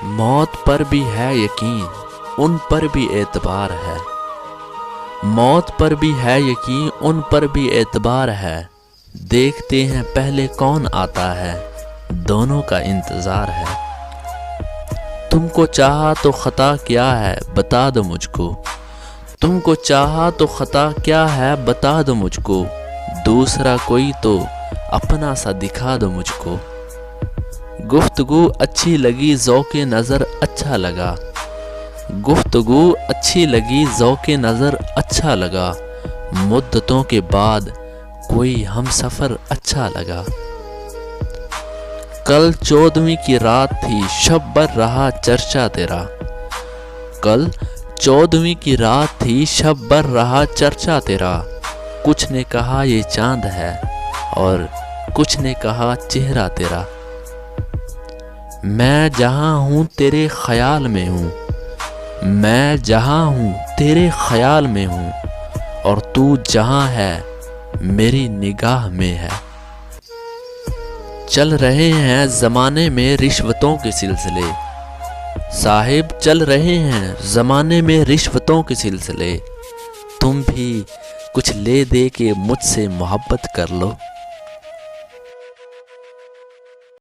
موت پر بھی ہے یقین، ان پر بھی اعتبار ہے۔ موت پر بھی ہے یقین، ان پر بھی اعتبار ہے۔ دیکھتے ہیں پہلے کون آتا ہے، دونوں کا انتظار ہے۔ تم کو چاہا تو خطا کیا ہے بتا دو مجھ کو، تم کو چاہا تو خطا کیا ہے بتا دو مجھ کو، دوسرا کوئی تو اپنا سا دکھا دو مجھ کو۔ گفتگو اچھی لگی ذوق نظر اچھا لگا، گفتگو اچھی لگی ذوق نظر اچھا لگا، مدتوں کے بعد کوئی ہم سفر اچھا لگا۔ کل 14ویں کی رات تھی شب بھر رہا چرچا تیرا، کل 14ویں کی رات تھی شب بھر رہا چرچا تیرا، کچھ نے کہا یہ چاند ہے اور کچھ نے کہا چہرہ تیرا۔ میں جہاں ہوں تیرے خیال میں ہوں، میں جہاں ہوں تیرے خیال میں ہوں، اور تو جہاں ہے میری نگاہ میں ہے۔ چل رہے ہیں زمانے میں رشوتوں کے سلسلے، صاحب چل رہے ہیں زمانے میں رشوتوں کے سلسلے، تم بھی کچھ لے دے کے مجھ سے محبت کر لو۔